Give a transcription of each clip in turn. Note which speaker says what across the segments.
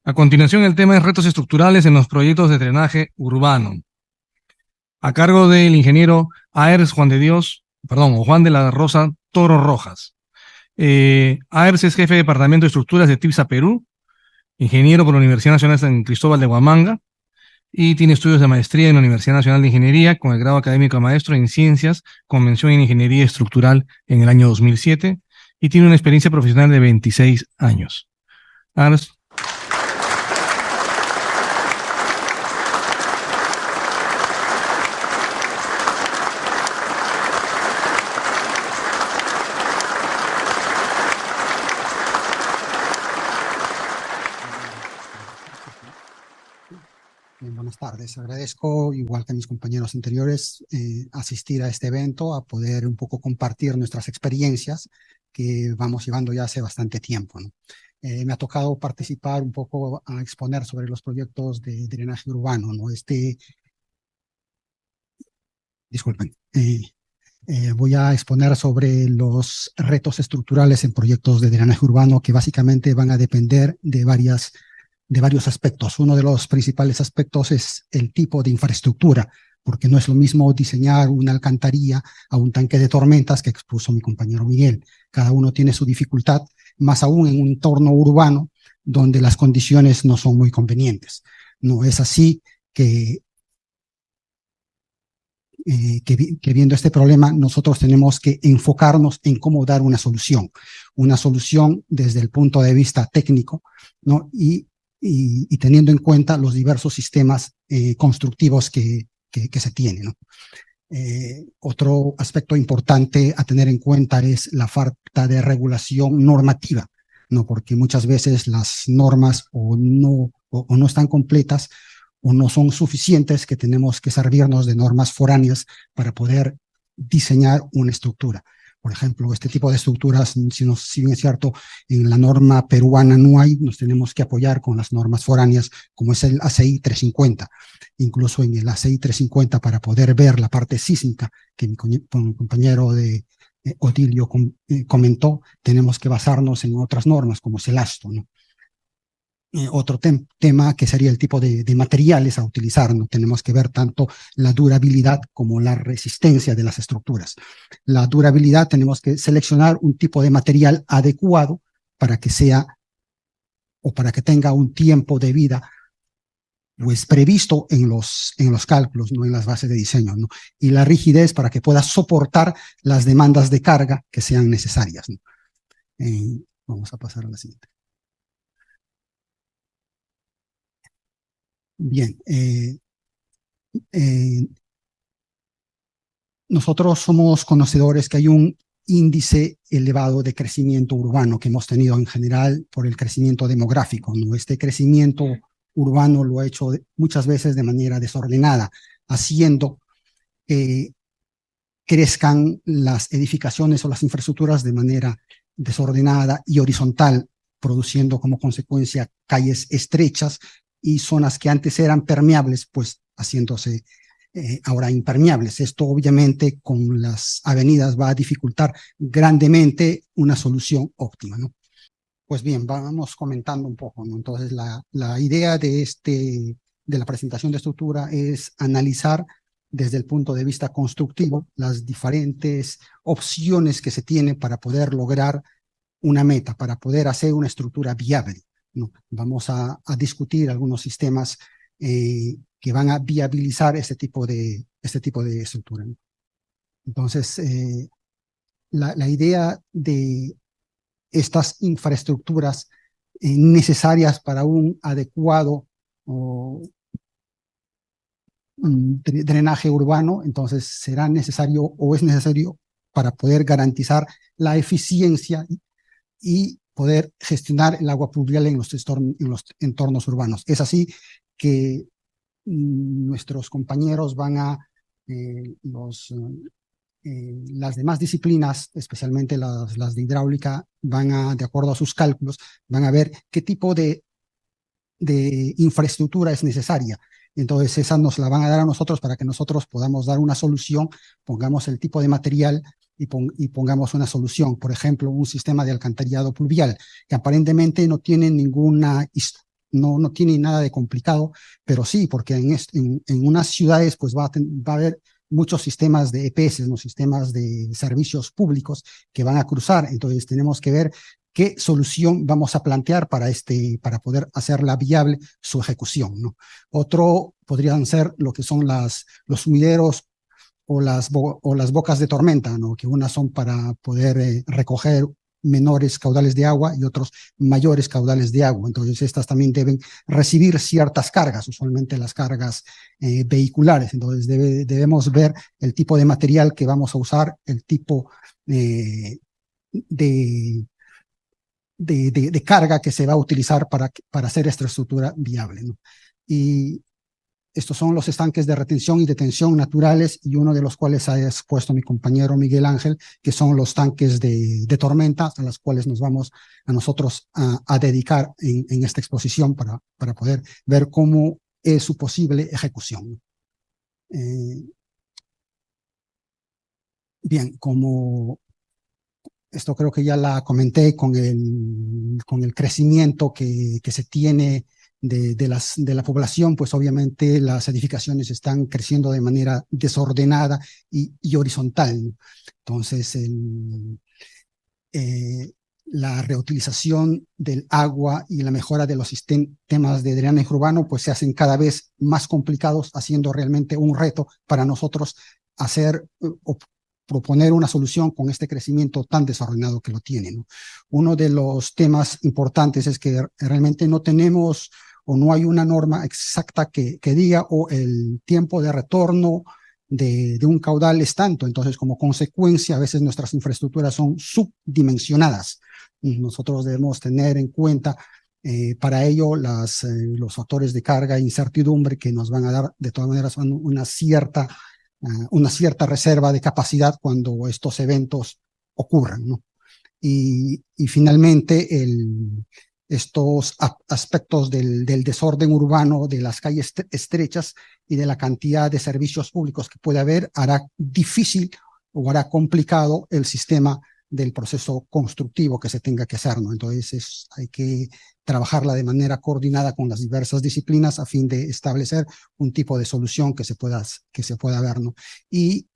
Speaker 1: A continuación, el tema es retos estructurales en los proyectos de drenaje urbano, a cargo del ingeniero Aers Juan de Dios, perdón, o Juan de la Rosa Toro Rojas. Aers es jefe de Departamento de Estructuras de TIPSA Perú, ingeniero por la Universidad Nacional San Cristóbal de Huamanga, y tiene estudios de maestría en la Universidad Nacional de Ingeniería con el grado académico de maestro en Ciencias, con mención en Ingeniería Estructural en el año 2007, y tiene una experiencia profesional de 26 años. Aers.
Speaker 2: Buenas tardes. Agradezco, igual que a mis compañeros anteriores, asistir a este evento, a poder un poco compartir nuestras experiencias que vamos llevando ya hace bastante tiempo, ¿no? Me ha tocado participar un poco a exponer sobre los proyectos de drenaje urbano, ¿no? Disculpen. Voy a exponer sobre los retos estructurales en proyectos de drenaje urbano que básicamente van a depender de varios aspectos. Uno de los principales aspectos es el tipo de infraestructura, porque no es lo mismo diseñar una alcantarilla a un tanque de tormentas que expuso mi compañero Miguel. Cada uno tiene su dificultad, más aún en un entorno urbano donde las condiciones no son muy convenientes. No es así que viendo este problema nosotros tenemos que enfocarnos en cómo dar una solución desde el punto de vista técnico, ¿no? Y teniendo en cuenta los diversos sistemas constructivos que se tienen, ¿no? Otro aspecto importante a tener en cuenta es la falta de regulación normativa, ¿no? Porque muchas veces las normas o no están completas o no son suficientes, que tenemos que servirnos de normas foráneas para poder diseñar una estructura. Por ejemplo, este tipo de estructuras, si bien es cierto, en la norma peruana no hay, nos tenemos que apoyar con las normas foráneas, como es el ACI 350. Incluso en el ACI 350, para poder ver la parte sísmica que mi compañero de Otilio comentó, tenemos que basarnos en otras normas, como es el ASTO, ¿no? Otro tema que sería el tipo de materiales a utilizar, ¿no? Tenemos que ver tanto la durabilidad como la resistencia de las estructuras. La durabilidad, tenemos que seleccionar un tipo de material adecuado para que sea o para que tenga un tiempo de vida pues previsto en los cálculos, no en las bases de diseño, ¿no? Y la rigidez para que pueda soportar las demandas de carga que sean necesarias, ¿no? Vamos a pasar a la siguiente. Bien, nosotros somos conocedores que hay un índice elevado de crecimiento urbano que hemos tenido en general por el crecimiento demográfico, ¿no? Este crecimiento urbano lo ha hecho muchas veces de manera desordenada, haciendo que crezcan las edificaciones o las infraestructuras de manera desordenada y horizontal, produciendo como consecuencia calles estrechas y zonas que antes eran permeables, pues haciéndose ahora impermeables. Esto obviamente con las avenidas va a dificultar grandemente una solución óptima, ¿no? Pues bien, vamos comentando un poco, ¿no? Entonces la idea de la presentación de estructura es analizar desde el punto de vista constructivo las diferentes opciones que se tienen para poder lograr una meta, para poder hacer una estructura viable, ¿no? Vamos a discutir algunos sistemas que van a viabilizar este tipo de estructura, ¿no? Entonces, la idea de estas infraestructuras necesarias para un adecuado drenaje urbano, entonces será necesario o es necesario para poder garantizar la eficiencia y poder gestionar el agua pluvial en los entornos urbanos. Es así que nuestros compañeros van a, las demás disciplinas, especialmente las de hidráulica, van a, de acuerdo a sus cálculos, van a ver qué tipo de infraestructura es necesaria. Entonces esa nos la van a dar a nosotros para que nosotros podamos dar una solución, pongamos el tipo de material y pongamos una solución. Por ejemplo, un sistema de alcantarillado pluvial que aparentemente no tiene ninguna no tiene nada de complicado, pero sí, porque en unas ciudades pues va a haber muchos sistemas de EPS, ¿no? Sistemas de servicios públicos que van a cruzar. Entonces tenemos que ver qué solución vamos a plantear para poder hacerla viable su ejecución, ¿no? Otro podrían ser lo que son los sumideros o las bocas de tormenta, ¿no? Que unas son para poder recoger menores caudales de agua y otros mayores caudales de agua. Entonces, estas también deben recibir ciertas cargas, usualmente las cargas vehiculares. Entonces, debemos ver el tipo de material que vamos a usar, el tipo de, de carga que se va a utilizar para hacer esta estructura viable, ¿no? Y estos son los estanques de retención y detención naturales, y uno de los cuales ha expuesto mi compañero Miguel Ángel, que son los tanques de tormenta, a los cuales nos vamos a nosotros a dedicar en esta exposición para poder ver cómo es su posible ejecución. Bien, como esto creo que ya la comenté con el crecimiento que se tiene de la población, pues obviamente las edificaciones están creciendo de manera desordenada y horizontal. Entonces, la reutilización del agua y la mejora de los sistemas de drenaje urbano pues se hacen cada vez más complicados, haciendo realmente un reto para nosotros hacer o proponer una solución con este crecimiento tan desordenado que lo tiene, ¿no? Uno de los temas importantes es que realmente no tenemos o no hay una norma exacta que diga o el tiempo de retorno de un caudal es tanto. Entonces, como consecuencia, a veces nuestras infraestructuras son subdimensionadas. Y nosotros debemos tener en cuenta para ello los factores de carga e incertidumbre que nos van a dar de todas maneras una cierta reserva de capacidad cuando estos eventos ocurran, ¿no? Y finalmente, estos aspectos del desorden urbano, de las calles estrechas y de la cantidad de servicios públicos que puede haber, hará difícil o hará complicado el sistema del proceso constructivo que se tenga que hacer, ¿no? Entonces hay que trabajarla de manera coordinada con las diversas disciplinas a fin de establecer un tipo de solución que se pueda ver, ¿no? Y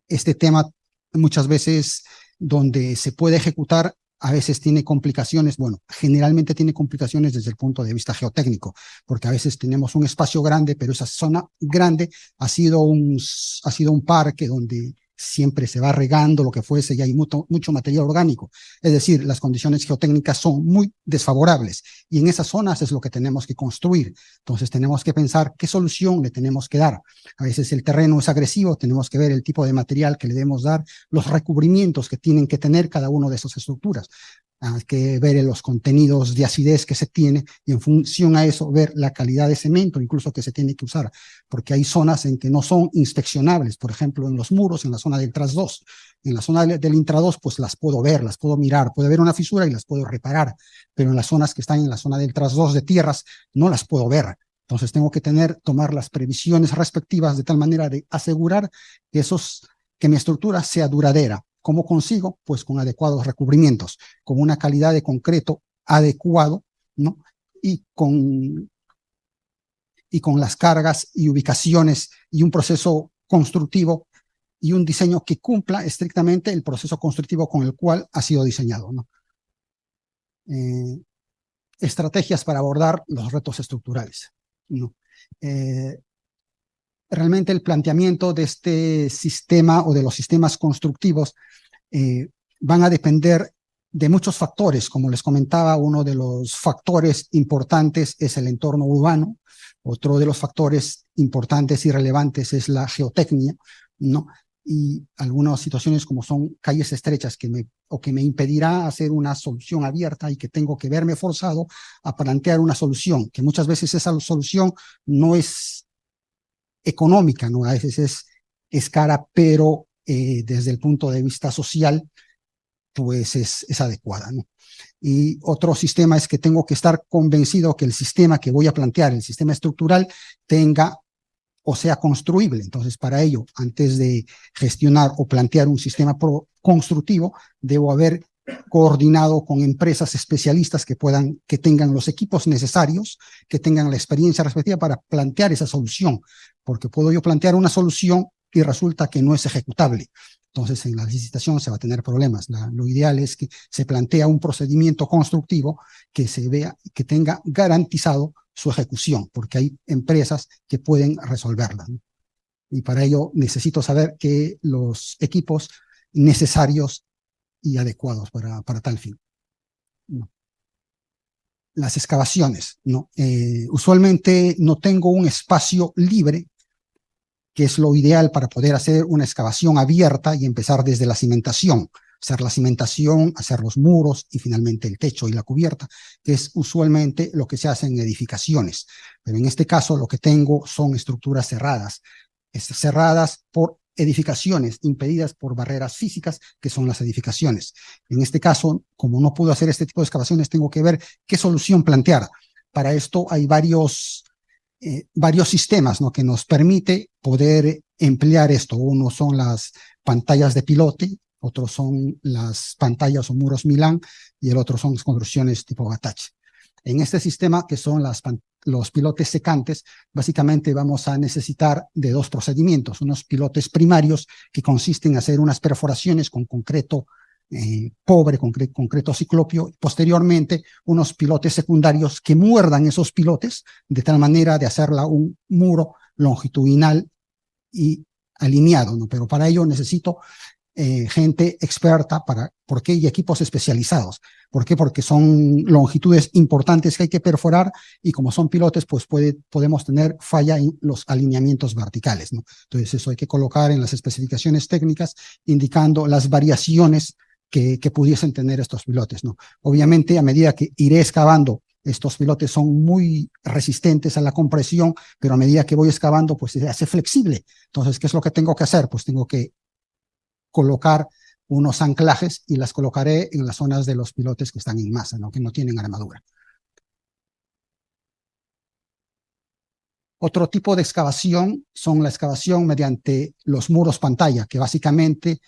Speaker 2: este tema muchas veces donde se puede ejecutar a veces tiene complicaciones, bueno, generalmente tiene complicaciones desde el punto de vista geotécnico, porque a veces tenemos un espacio grande, pero esa zona grande ha sido un parque donde siempre se va regando lo que fuese y hay mucho material orgánico. Es decir, las condiciones geotécnicas son muy desfavorables y en esas zonas es lo que tenemos que construir. Entonces tenemos que pensar qué solución le tenemos que dar. A veces el terreno es agresivo, tenemos que ver el tipo de material que le debemos dar, los recubrimientos que tienen que tener cada una de esas estructuras. Hay que ver los contenidos de acidez que se tiene y en función a eso ver la calidad de cemento incluso que se tiene que usar, porque hay zonas en que no son inspeccionables, por ejemplo en los muros, en la zona del tras 2, en la zona del intra 2 pues las puedo ver, las puedo mirar, puede haber una fisura y las puedo reparar, pero en las zonas que están en la zona del tras 2 de tierras no las puedo ver. Entonces tengo que tomar las previsiones respectivas de tal manera de asegurar que mi estructura sea duradera. ¿Cómo consigo? Pues con adecuados recubrimientos, con una calidad de concreto adecuado, ¿no? Y con las cargas y ubicaciones y un proceso constructivo y un diseño que cumpla estrictamente el proceso constructivo con el cual ha sido diseñado, ¿no? Estrategias para abordar los retos estructurales, ¿no? Realmente el planteamiento de este sistema o de los sistemas constructivos van a depender de muchos factores. Como les comentaba, uno de los factores importantes es el entorno urbano. Otro de los factores importantes y relevantes es la geotecnia, ¿no? Y algunas situaciones como son calles estrechas que me impedirá hacer una solución abierta y que tengo que verme forzado a plantear una solución, que muchas veces esa solución no es económica, ¿no? A veces es cara, pero desde el punto de vista social, pues es adecuada, ¿no? Y otro sistema es que tengo que estar convencido que el sistema que voy a plantear, el sistema estructural, tenga o sea construible. Entonces, para ello, antes de gestionar o plantear un sistema constructivo, debo haber coordinado con empresas especialistas que tengan los equipos necesarios, que tengan la experiencia respectiva para plantear esa solución, porque puedo yo plantear una solución y resulta que no es ejecutable. Entonces, en la licitación se va a tener problemas. Lo ideal es que se plantea un procedimiento constructivo que se vea, que tenga garantizado su ejecución, porque hay empresas que pueden resolverla, ¿no? Y para ello necesito saber que los equipos necesarios y adecuados para tal fin, ¿no? Las excavaciones, ¿no? Usualmente no tengo un espacio libre, que es lo ideal para poder hacer una excavación abierta y empezar desde la cimentación, hacer la cimentación, hacer los muros y finalmente el techo y la cubierta, que es usualmente lo que se hace en edificaciones. Pero en este caso lo que tengo son estructuras cerradas por edificaciones, impedidas por barreras físicas, que son las edificaciones. En este caso, como no puedo hacer este tipo de excavaciones, tengo que ver qué solución plantear. Para esto hay varios sistemas, ¿no?, que nos permite poder emplear esto. Uno son las pantallas de pilote, otros son las pantallas o muros Milán, y el otro son construcciones tipo Batache. En este sistema, que son los pilotes secantes, básicamente vamos a necesitar de dos procedimientos: unos pilotes primarios, que consisten en hacer unas perforaciones con concreto pobre, concreto ciclopio, posteriormente unos pilotes secundarios que muerdan esos pilotes de tal manera de hacerla un muro longitudinal y alineado, ¿no? Pero para ello necesito gente experta, ¿por qué? Y equipos especializados. ¿Por qué? Porque son longitudes importantes que hay que perforar, y como son pilotes, pues podemos tener falla en los alineamientos verticales, ¿no? Entonces eso hay que colocar en las especificaciones técnicas, indicando las variaciones que pudiesen tener estos pilotes, ¿no? Obviamente, a medida que iré excavando, estos pilotes son muy resistentes a la compresión, pero a medida que voy excavando, pues se hace flexible. Entonces, ¿qué es lo que tengo que hacer? Pues tengo que colocar unos anclajes, y las colocaré en las zonas de los pilotes que están en masa, ¿no?, que no tienen armadura. Otro tipo de excavación son la excavación mediante los muros pantalla, que básicamente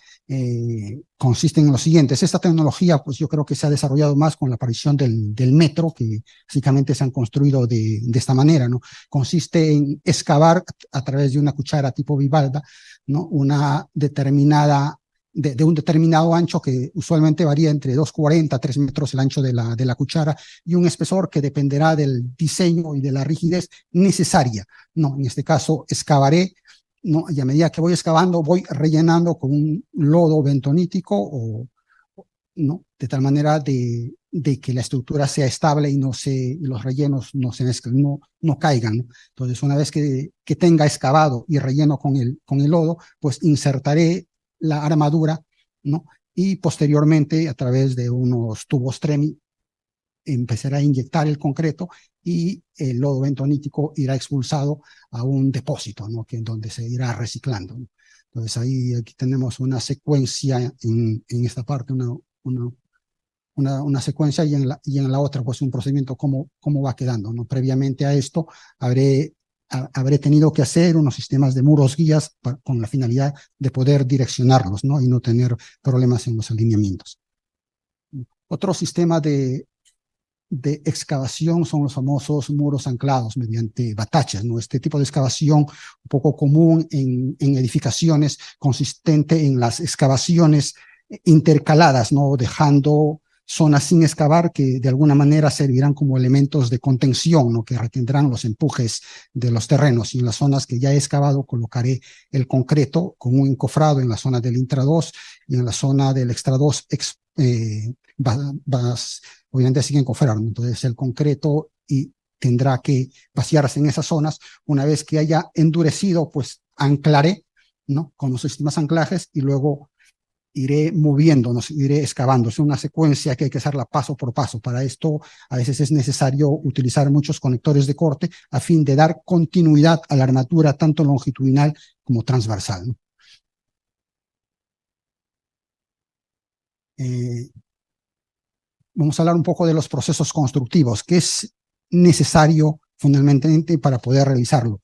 Speaker 2: consisten en lo siguiente. Esta tecnología, pues yo creo que se ha desarrollado más con la aparición del metro, que básicamente se han construido de esta manera, ¿no? Consiste en excavar a través de una cuchara tipo bivalva, ¿no?, una determinada de un determinado ancho, que usualmente varía entre 2,40 a 3 metros el ancho de la cuchara, y un espesor que dependerá del diseño y de la rigidez necesaria, ¿no? En este caso excavaré, ¿no?, y a medida que voy excavando voy rellenando con un lodo bentonítico, ¿no?, de tal manera de que la estructura sea estable y los rellenos no se mezclen, no caigan, ¿no? Entonces, una vez que tenga excavado y relleno con el lodo, pues insertaré la armadura, ¿no?, y posteriormente, a través de unos tubos TREMI, empezará a inyectar el concreto, y el lodo bentonítico irá expulsado a un depósito, ¿no?, donde se irá reciclando, ¿no? Entonces, aquí tenemos una secuencia en esta parte, una secuencia, y en la otra, pues un procedimiento, cómo va quedando, ¿no? Previamente a esto, habré tenido que hacer unos sistemas de muros guías con la finalidad de poder direccionarlos, ¿no?, y no tener problemas en los alineamientos. Otro sistema de excavación son los famosos muros anclados mediante bataches, ¿no? Este tipo de excavación, un poco común en edificaciones, consistente en las excavaciones intercaladas, ¿no?, dejando zonas sin excavar que de alguna manera servirán como elementos de contención, ¿no?, que retendrán los empujes de los terrenos. Y en las zonas que ya he excavado colocaré el concreto con un encofrado en la zona del intra 2, y en la zona del extra 2 obviamente siguen encofrado. Entonces el concreto tendrá que vaciarse en esas zonas. Una vez que haya endurecido, pues anclaré, ¿no?, con los sistemas anclajes, y luego iré moviéndonos, iré excavando. Es una secuencia que hay que hacerla paso por paso. Para esto, a veces es necesario utilizar muchos conectores de corte a fin de dar continuidad a la armadura, tanto longitudinal como transversal, ¿no? Vamos a hablar un poco de los procesos constructivos, que es necesario fundamentalmente para poder realizarlo.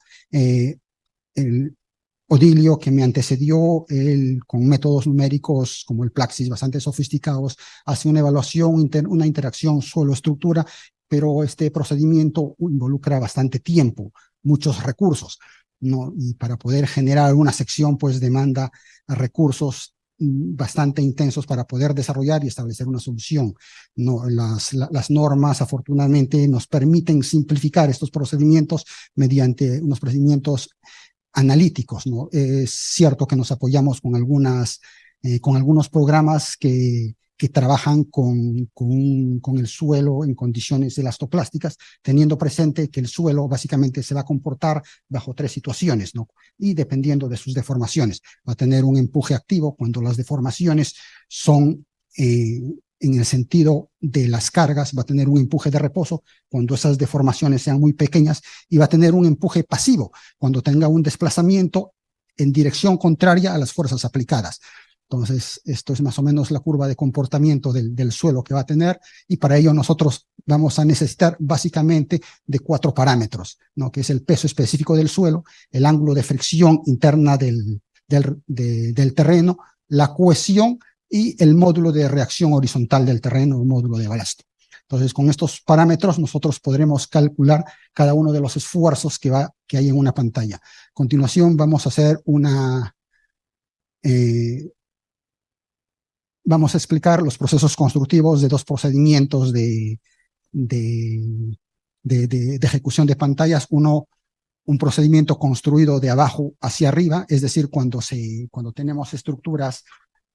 Speaker 2: Odilio, que me antecedió, él con métodos numéricos como el Plaxis bastante sofisticados, hace una evaluación, una interacción suelo-estructura, pero este procedimiento involucra bastante tiempo, muchos recursos, ¿no? Y para poder generar una sección, pues demanda recursos bastante intensos para poder desarrollar y establecer una solución, ¿no? Las normas, afortunadamente, nos permiten simplificar estos procedimientos mediante unos procedimientos analíticos, ¿no? Es cierto que nos apoyamos con algunos programas que trabajan con el suelo en condiciones elastoplásticas, teniendo presente que el suelo básicamente se va a comportar bajo 3 situaciones, ¿no? Y dependiendo de sus deformaciones, va a tener un empuje activo cuando las deformaciones son en el sentido de las cargas, va a tener un empuje de reposo cuando esas deformaciones sean muy pequeñas, y va a tener un empuje pasivo cuando tenga un desplazamiento en dirección contraria a las fuerzas aplicadas. Entonces, esto es más o menos la curva de comportamiento del suelo que va a tener, y para ello nosotros vamos a necesitar básicamente de 4 parámetros, ¿no? Que es el peso específico del suelo, el ángulo de fricción interna del terreno, la cohesión y el módulo de reacción horizontal del terreno, el módulo de balasto. Entonces, con estos parámetros nosotros podremos calcular cada uno de los esfuerzos que hay en una pantalla. A continuación vamos a hacer vamos a explicar los procesos constructivos de 2 procedimientos de ejecución de pantallas. Uno, un procedimiento construido de abajo hacia arriba, es decir, cuando tenemos estructuras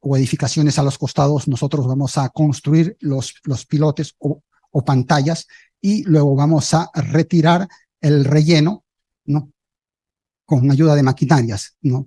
Speaker 2: o edificaciones a los costados, nosotros vamos a construir los pilotes o pantallas, y luego vamos a retirar el relleno, ¿no? Con ayuda de maquinarias, ¿no?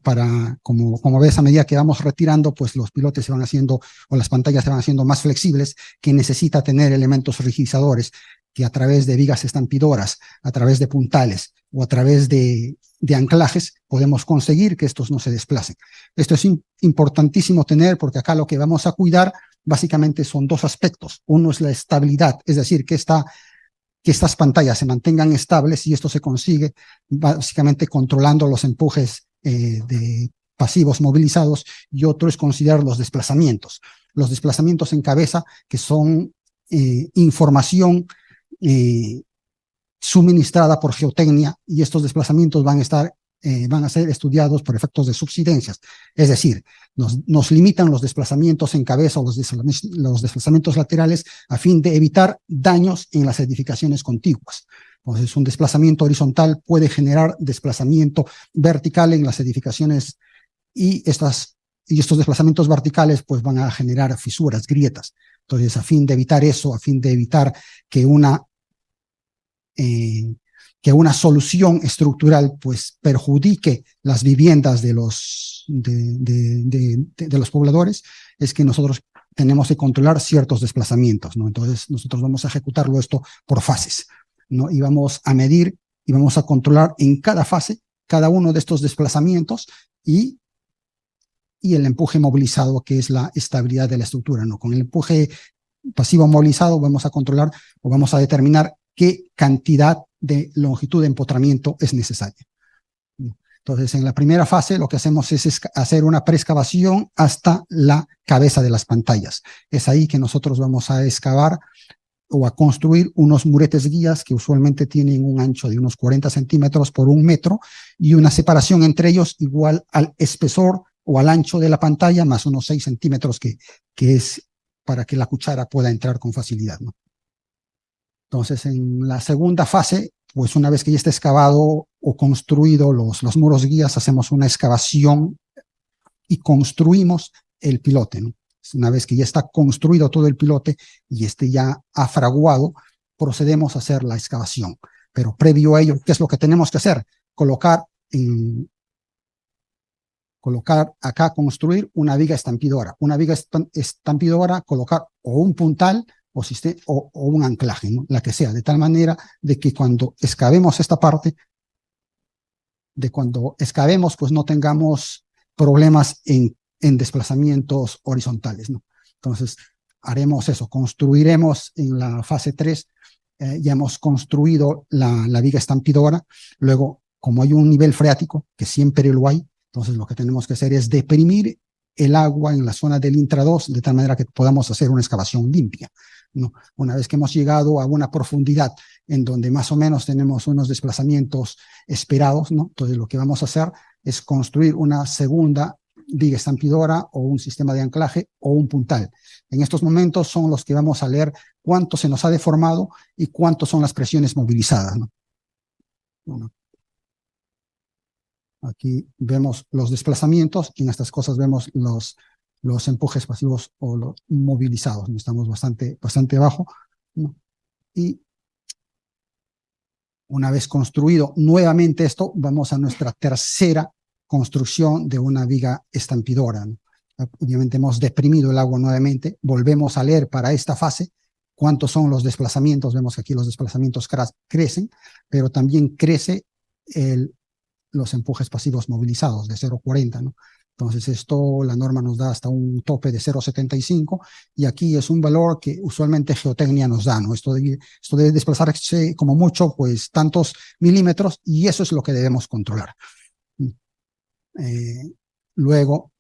Speaker 2: Como ves, a medida que vamos retirando, pues los pilotes se van haciendo, o las pantallas se van haciendo más flexibles, que necesita tener elementos rigidizadores, que a través de vigas estampidoras, a través de puntales o a través de anclajes, podemos conseguir que estos no se desplacen. Esto es importantísimo tener, porque acá lo que vamos a cuidar básicamente son 2 aspectos. Uno es la estabilidad, es decir, que estas pantallas se mantengan estables, y esto se consigue básicamente controlando los empujes de pasivos movilizados, y otro es considerar los desplazamientos. Los desplazamientos en cabeza, que son información suministrada por geotecnia, y estos desplazamientos van a ser estudiados por efectos de subsidencias. Es decir, nos limitan los desplazamientos en cabeza o los desplazamientos laterales a fin de evitar daños en las edificaciones contiguas. Entonces, un desplazamiento horizontal puede generar desplazamiento vertical en las edificaciones, y estos desplazamientos verticales pues van a generar fisuras, grietas. Entonces, a fin de evitar eso, a fin de evitar que una solución estructural pues perjudique las viviendas de los pobladores, es que nosotros tenemos que controlar ciertos desplazamientos, ¿no? Entonces, nosotros vamos a ejecutarlo esto por fases, ¿no? Y vamos a medir y vamos a controlar en cada fase cada uno de estos desplazamientos, y el empuje movilizado, que es la estabilidad de la estructura, ¿no? Con el empuje pasivo movilizado vamos a controlar o vamos a determinar qué cantidad de longitud de empotramiento es necesaria. Entonces, en la primera fase lo que hacemos es hacer una preexcavación hasta la cabeza de las pantallas. Es ahí que nosotros vamos a excavar o a construir unos muretes guías que usualmente tienen un ancho de unos 40 centímetros por 1 metro, y una separación entre ellos igual al espesor o al ancho de la pantalla, más unos 6 centímetros que es para que la cuchara pueda entrar con facilidad, ¿no? Entonces, en la segunda fase, pues una vez que ya está excavado o construido los muros guías, hacemos una excavación y construimos el pilote, ¿no? Una vez que ya está construido todo el pilote y esté ya afraguado, procedemos a hacer la excavación. Pero previo a ello, ¿qué es lo que tenemos que hacer? Colocar acá, construir una viga estampidora. Una viga estampidora, colocar o un puntal o un anclaje, ¿no? La que sea, de tal manera de que cuando excavemos esta parte, pues no tengamos problemas en desplazamientos horizontales, ¿no? Entonces, haremos eso, construiremos en la fase 3, ya hemos construido la viga estampidora. Luego, como hay un nivel freático, que siempre lo hay, Entonces, lo que tenemos que hacer es deprimir el agua en la zona del intra 2 de tal manera que podamos hacer una excavación limpia, ¿no? Una vez que hemos llegado a una profundidad en donde más o menos tenemos unos desplazamientos esperados, ¿no? Entonces, lo que vamos a hacer es construir una segunda viga estampidora o un sistema de anclaje o un puntal. En estos momentos son los que vamos a leer cuánto se nos ha deformado y cuánto son las presiones movilizadas, ¿no? Bueno, aquí vemos los desplazamientos y en estas cosas vemos los empujes pasivos o los movilizados, ¿no? Estamos bastante abajo, ¿no? Y una vez construido nuevamente esto, vamos a nuestra tercera construcción de una viga estampidora, ¿no? Obviamente hemos deprimido el agua nuevamente, volvemos a leer para esta fase cuántos son los desplazamientos, vemos que aquí los desplazamientos crecen, pero también crece los empujes pasivos movilizados de 0,40, ¿no? Entonces esto, la norma nos da hasta un tope de 0,75 y aquí es un valor que usualmente geotecnia nos da, ¿no? Esto debe desplazarse como mucho, pues tantos milímetros y eso es lo que debemos controlar. Luego,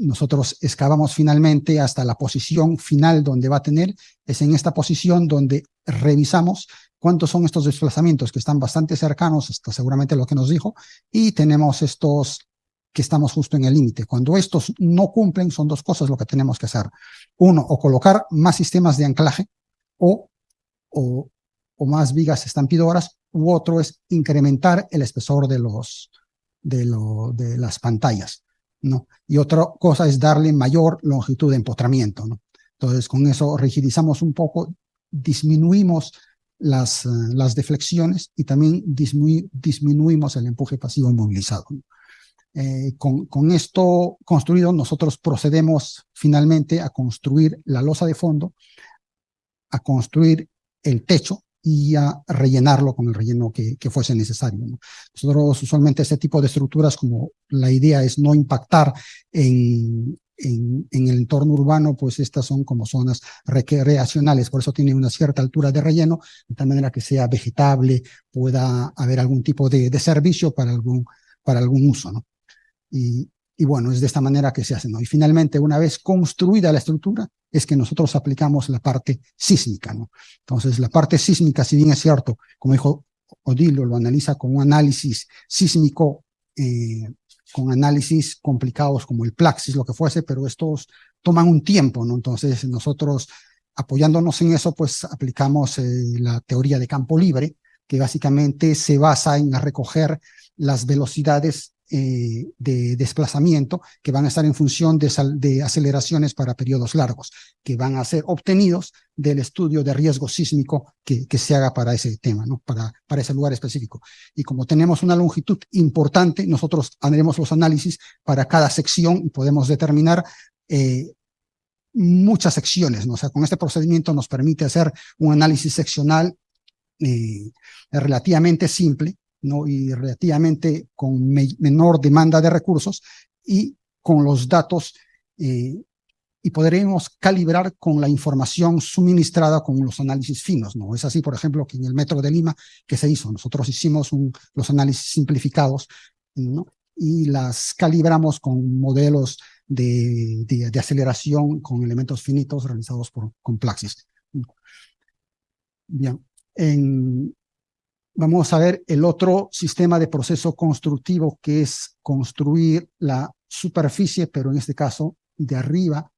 Speaker 2: nosotros excavamos finalmente hasta la posición final donde va a tener, es en esta posición donde revisamos cuántos son estos desplazamientos que están bastante cercanos, hasta seguramente lo que nos dijo, y tenemos estos que estamos justo en el límite. Cuando estos no cumplen, son dos cosas lo que tenemos que hacer. Uno, o colocar más sistemas de anclaje o más vigas estampidoras, u otro es incrementar el espesor de las pantallas, ¿no? Y otra cosa es darle mayor longitud de empotramiento, ¿no? Entonces, con eso rigidizamos un poco, disminuimos las deflexiones y también disminuimos el empuje pasivo inmovilizado, ¿no? Con esto construido, nosotros procedemos finalmente a construir la losa de fondo, a construir el techo y a rellenarlo con el relleno que fuese necesario, ¿no? Nosotros usualmente este tipo de estructuras, como la idea es no impactar en el entorno urbano, pues estas son como zonas recreacionales, por eso tiene una cierta altura de relleno, de tal manera que sea vegetable, pueda haber algún tipo de servicio para algún uso, ¿no? Y bueno, es de esta manera que se hace, ¿no? Y finalmente, una vez construida la estructura, es que nosotros aplicamos la parte sísmica, ¿no? Entonces, la parte sísmica, si bien es cierto, como dijo Odilo, lo analiza con un análisis sísmico, con análisis complicados como el Plaxis, lo que fuese, pero estos toman un tiempo, ¿no? Entonces, nosotros, apoyándonos en eso, pues aplicamos la teoría de campo libre, que básicamente se basa en recoger las velocidades de desplazamiento que van a estar en función de aceleraciones para periodos largos, que van a ser obtenidos del estudio de riesgo sísmico que se haga para ese tema, ¿no? Para ese lugar específico. Y como tenemos una longitud importante, nosotros haremos los análisis para cada sección y podemos determinar muchas secciones, ¿no? O sea, con este procedimiento nos permite hacer un análisis seccional relativamente simple, ¿no? Y relativamente con menor demanda de recursos y con los datos y podremos calibrar con la información suministrada con los análisis finos, ¿no? Es así, por ejemplo, que en el Metro de Lima, que se hizo? Nosotros hicimos los análisis simplificados, ¿no? Y las calibramos con modelos de aceleración con elementos finitos realizados con Plaxis. Bien, vamos a ver el otro sistema de proceso constructivo, que es construir la superficie, pero en este caso de arriba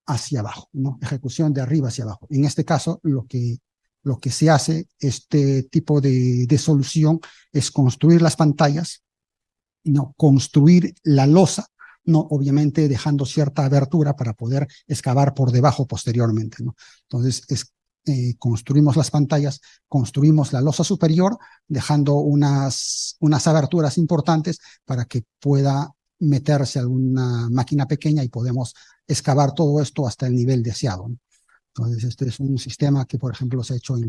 Speaker 2: hacia abajo, ¿no? Ejecución de arriba hacia abajo. En este caso, lo que se hace, este tipo de solución, es construir las pantallas, ¿no? Construir la losa, no, obviamente dejando cierta abertura para poder excavar por debajo posteriormente, ¿no? Entonces, construimos las pantallas, construimos la losa superior, dejando unas aberturas importantes para que pueda meterse alguna máquina pequeña y podemos excavar todo esto hasta el nivel deseado, ¿no? Entonces, este es un sistema que, por ejemplo, se ha hecho en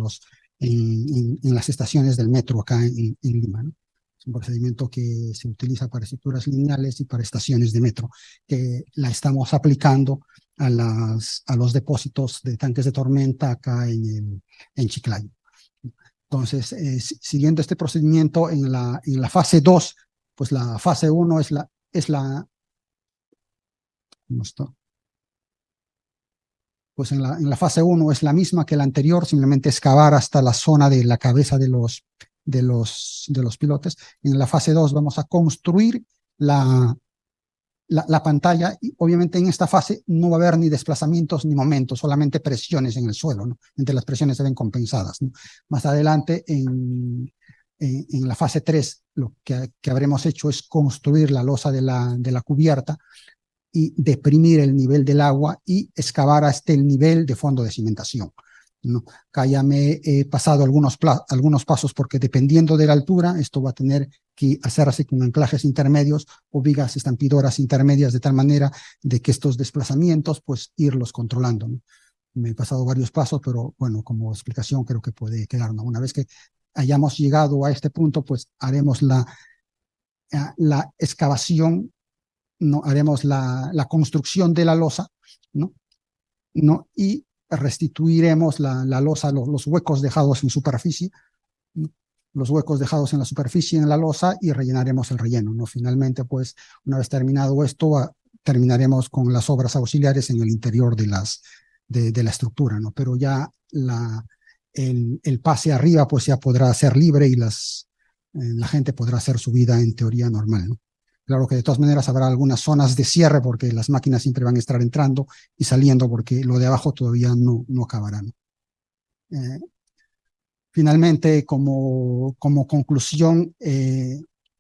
Speaker 2: las estaciones del metro acá en Lima, ¿no? Es un procedimiento que se utiliza para estructuras lineales y para estaciones de metro, que la estamos aplicando a los depósitos de tanques de tormenta acá en Chiclayo. Entonces, siguiendo este procedimiento en la fase 2, pues la fase 1 ¿cómo está? Pues en la fase 1 es la misma que la anterior, simplemente excavar hasta la zona de la cabeza de los pilotes. En la fase 2 vamos a construir la pantalla, y obviamente en esta fase no va a haber ni desplazamientos ni momentos, solamente presiones en el suelo, ¿no? Entre las presiones se ven compensadas, ¿no? Más adelante, en la fase 3, lo que habremos hecho es construir la losa de la cubierta y deprimir el nivel del agua y excavar hasta el nivel de fondo de cimentación, ¿no? Acá ya me he pasado algunos pasos, porque dependiendo de la altura, esto va a tener que hacerse con anclajes intermedios o vigas estampidoras intermedias, de tal manera de que estos desplazamientos, pues irlos controlando, ¿no? Me he pasado varios pasos, pero bueno, como explicación creo que puede quedar, ¿no? Una vez que hayamos llegado a este punto, pues haremos la excavación, ¿no? Haremos la construcción de la losa, ¿no? Y restituiremos la losa, los huecos dejados en superficie, ¿no? Los huecos dejados en la superficie, en la losa, y rellenaremos el relleno, ¿no? Finalmente, pues, una vez terminado esto, terminaremos con las obras auxiliares en el interior de la estructura, ¿no? Pero ya el pase arriba, pues ya podrá ser libre, y la gente podrá hacer su vida en teoría normal, ¿no? Claro que de todas maneras habrá algunas zonas de cierre, porque las máquinas siempre van a estar entrando y saliendo, porque lo de abajo todavía no acabará, ¿no? Finalmente, como conclusión,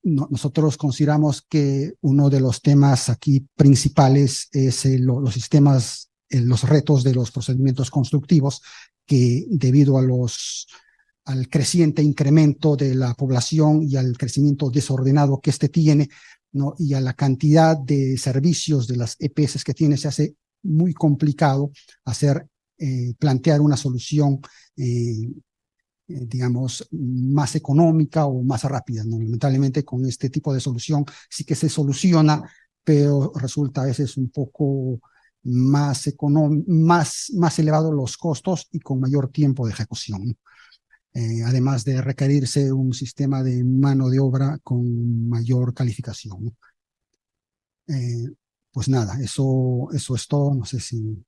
Speaker 2: nosotros consideramos que uno de los temas aquí principales es los sistemas, los retos de los procedimientos constructivos, que debido al creciente incremento de la población y al crecimiento desordenado que tiene, ¿no? Y a la cantidad de servicios de las EPS que tiene, se hace muy complicado plantear una solución, digamos, más económica o más rápida, ¿no? Lamentablemente, con este tipo de solución sí que se soluciona, pero resulta a veces un poco más elevado los costos y con mayor tiempo de ejecución. Además de requerirse un sistema de mano de obra con mayor calificación. Pues nada, eso es todo. No sé si...